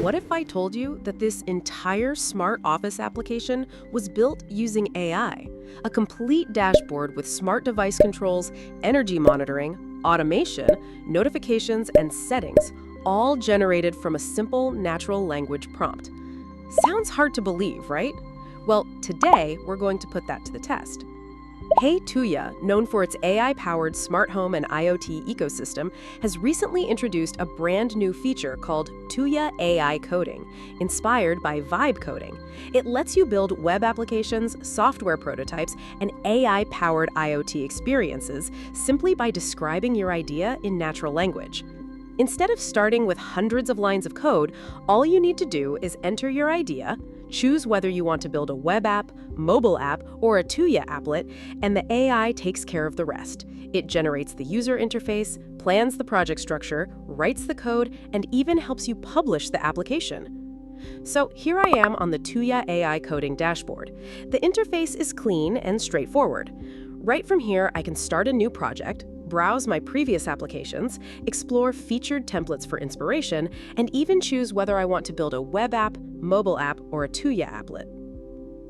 What if I told you that this entire smart office application was built using AI? A complete dashboard with smart device controls, energy monitoring, automation, notifications, and settings, all generated from a simple natural language prompt. Sounds hard to believe, right? Well, today we're going to put that to the test. HeyTuya, known for its AI-powered smart home and IoT ecosystem, has recently introduced a brand new feature called Tuya AI Coding, inspired by vibe coding. It lets you build web applications, software prototypes, and AI-powered IoT experiences simply by describing your idea in natural language. Instead of starting with hundreds of lines of code, all you need to do is enter your idea, choose whether you want to build a web app, mobile app, or a Tuya applet, and the AI takes care of the rest. It generates the user interface, plans the project structure, writes the code, and even helps you publish the application. So here I am on the Tuya AI Coding dashboard. The interface is clean and straightforward. Right from here, I can start a new project, browse my previous applications, explore featured templates for inspiration, and even choose whether I want to build a web app, mobile app, or a Tuya applet.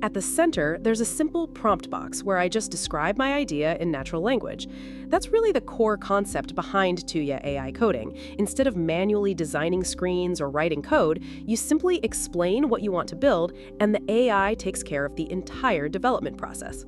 At the center, there's a simple prompt box where I just describe my idea in natural language. That's really the core concept behind Tuya AI Coding. Instead of manually designing screens or writing code, you simply explain what you want to build, and the AI takes care of the entire development process.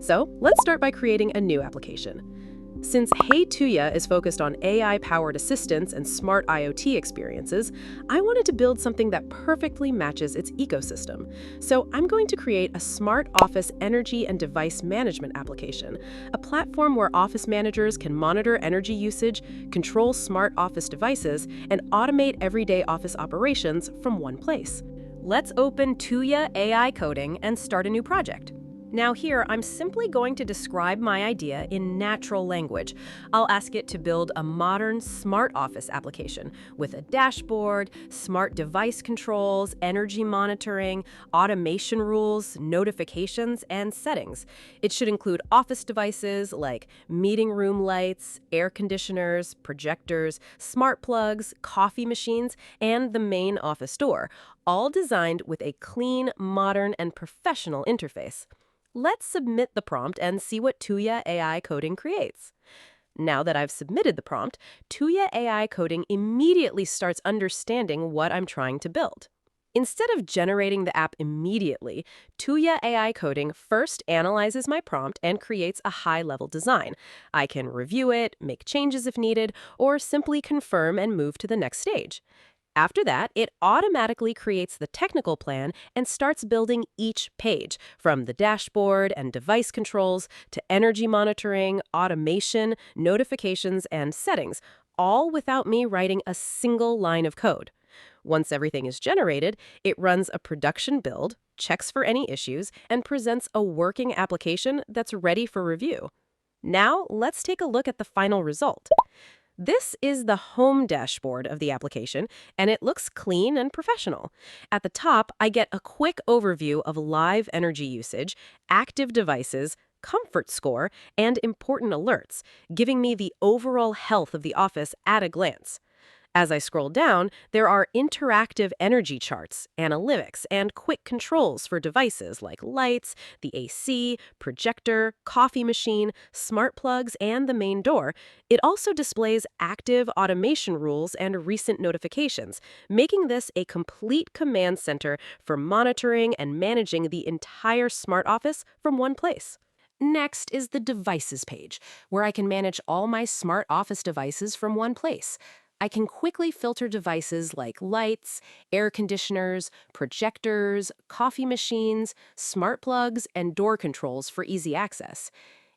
So let's start by creating a new application. Since HeyTuya is focused on AI-powered assistance and smart IoT experiences, I wanted to build something that perfectly matches its ecosystem. So I'm going to create a smart office energy and device management application, a platform where office managers can monitor energy usage, control smart office devices, and automate everyday office operations from one place. Let's open Tuya AI Coding and start a new project. Now here, I'm simply going to describe my idea in natural language. I'll ask it to build a modern smart office application with a dashboard, smart device controls, energy monitoring, automation rules, notifications, and settings. It should include office devices like meeting room lights, air conditioners, projectors, smart plugs, coffee machines, and the main office door, all designed with a clean, modern, and professional interface. Let's submit the prompt and see what Tuya AI Coding creates. Now that I've submitted the prompt, Tuya AI Coding immediately starts understanding what I'm trying to build. Instead of generating the app immediately, Tuya AI Coding first analyzes my prompt and creates a high-level design. I can review it, make changes if needed, or simply confirm and move to the next stage. After that, it automatically creates the technical plan and starts building each page, from the dashboard and device controls to energy monitoring, automation, notifications, and settings, all without me writing a single line of code. Once everything is generated, it runs a production build, checks for any issues, and presents a working application that's ready for review. Now, let's take a look at the final result. This is the home dashboard of the application, and it looks clean and professional. At the top, I get a quick overview of live energy usage, active devices, comfort score, and important alerts, giving me the overall health of the office at a glance. As I scroll down, there are interactive energy charts, analytics, and quick controls for devices like lights, the AC, projector, coffee machine, smart plugs, and the main door. It also displays active automation rules and recent notifications, making this a complete command center for monitoring and managing the entire smart office from one place. Next is the Devices page, where I can manage all my smart office devices from one place. I can quickly filter devices like lights, air conditioners, projectors, coffee machines, smart plugs, and door controls for easy access.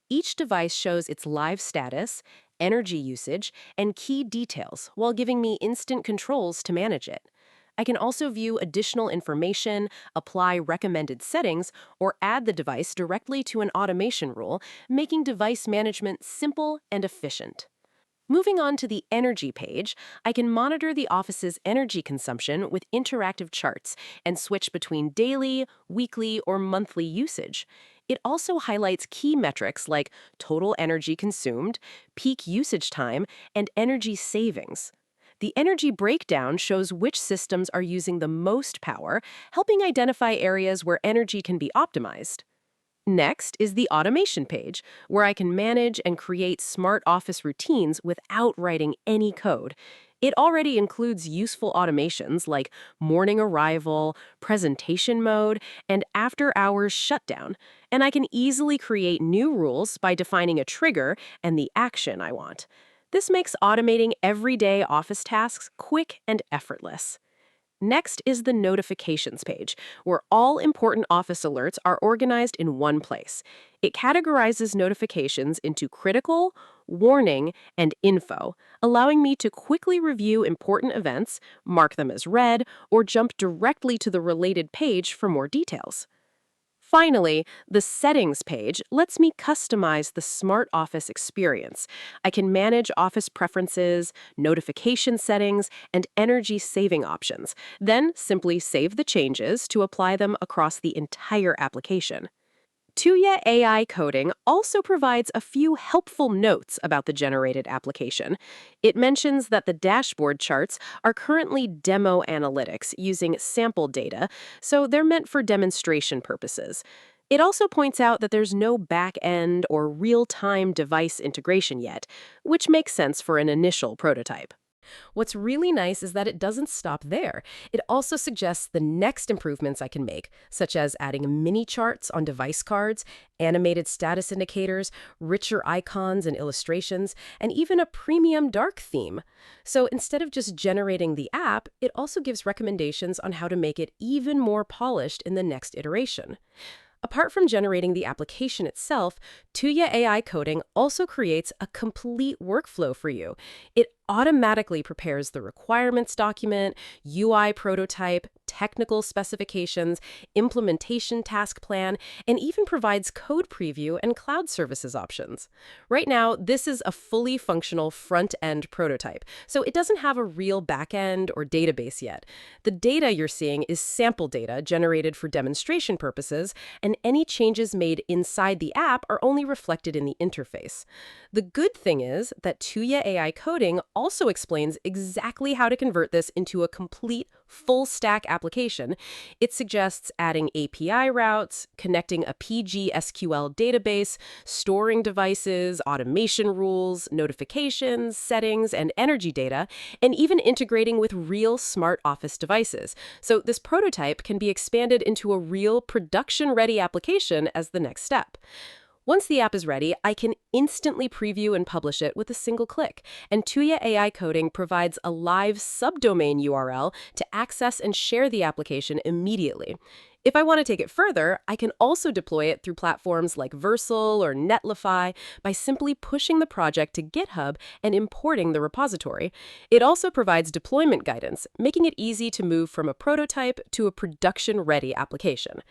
Each device shows its live status, energy usage, and key details while giving me instant controls to manage it. I can also view additional information, apply recommended settings, or add the device directly to an automation rule, making device management simple and efficient. Moving on to the Energy page, I can monitor the office's energy consumption with interactive charts and switch between daily, weekly, or monthly usage. It also highlights key metrics like total energy consumed, peak usage time, and energy savings. The energy breakdown shows which systems are using the most power, helping identify areas where energy can be optimized. Next is the automation page, where I can manage and create smart office routines without writing any code. It already includes useful automations like morning arrival, presentation mode, and after hours shutdown. And I can easily create new rules by defining a trigger and the action I want. This makes automating everyday office tasks quick and effortless. Next is the notifications page, where all important office alerts are organized in one place. It categorizes notifications into critical, warning, and info, allowing me to quickly review important events, mark them as read, or jump directly to the related page for more details. Finally, the Settings page lets me customize the Smart Office experience. I can manage office preferences, notification settings, and energy saving options, then simply save the changes to apply them across the entire application. Tuya AI Coding also provides a few helpful notes about the generated application. It mentions that the dashboard charts are currently demo analytics using sample data, so they're meant for demonstration purposes. It also points out that there's no back-end or real-time device integration yet, which makes sense for an initial prototype. What's really nice is that it doesn't stop there. It also suggests the next improvements I can make, such as adding mini charts on device cards, animated status indicators, richer icons and illustrations, and even a premium dark theme. So instead of just generating the app, it also gives recommendations on how to make it even more polished in the next iteration. Apart from generating the application itself, Tuya AI Coding also creates a complete workflow for you. It automatically prepares the requirements document, UI prototype, technical specifications, implementation task plan, and even provides code preview and cloud services options. Right now, this is a fully functional front-end prototype, so it doesn't have a real back-end or database yet. The data you're seeing is sample data generated for demonstration purposes, and any changes made inside the app are only reflected in the interface. The good thing is that Tuya AI Coding also explains exactly how to convert this into a complete full-stack application. It suggests adding API routes, connecting a PG/SQL database, storing devices, automation rules, notifications, settings, and energy data, and even integrating with real smart office devices. So this prototype can be expanded into a real production-ready application as the next step. Once the app is ready, I can instantly preview and publish it with a single click, and Tuya AI Coding provides a live subdomain URL to access and share the application immediately. If I want to take it further, I can also deploy it through platforms like Versal or Netlify by simply pushing the project to GitHub and importing the repository. It also provides deployment guidance, making it easy to move from a prototype to a production-ready application.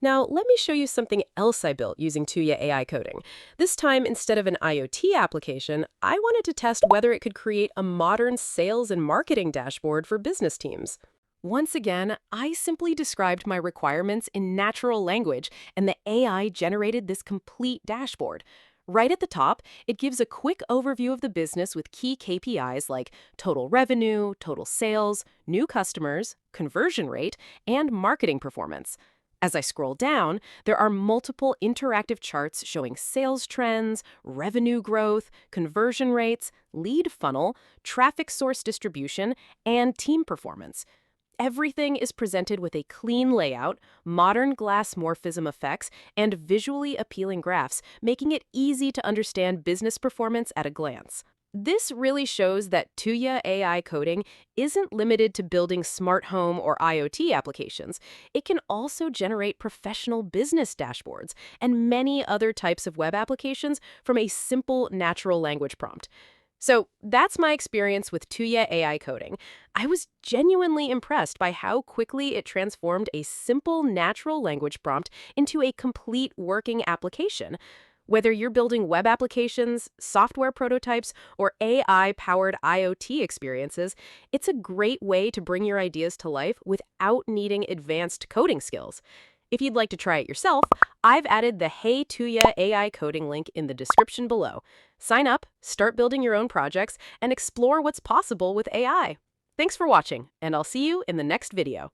Now, let me show you something else I built using Tuya AI Coding. This time, instead of an IoT application, I wanted to test whether it could create a modern sales and marketing dashboard for business teams. Once again, I simply described my requirements in natural language, and the AI generated this complete dashboard. Right at the top, it gives a quick overview of the business with key KPIs like total revenue, total sales, new customers, conversion rate, and marketing performance. As I scroll down, there are multiple interactive charts showing sales trends, revenue growth, conversion rates, lead funnel, traffic source distribution, and team performance. Everything is presented with a clean layout, modern glass morphism effects, and visually appealing graphs, making it easy to understand business performance at a glance. This really shows that Tuya AI Coding isn't limited to building smart home or IoT applications. It can also generate professional business dashboards and many other types of web applications from a simple natural language prompt. So that's my experience with Tuya AI Coding. I was genuinely impressed by how quickly it transformed a simple natural language prompt into a complete working application. Whether you're building web applications, software prototypes, or AI-powered IoT experiences, it's a great way to bring your ideas to life without needing advanced coding skills. If you'd like to try it yourself, I've added the HeyTuya AI Coding link in the description below. Sign up, start building your own projects, and explore what's possible with AI. Thanks for watching, and I'll see you in the next video.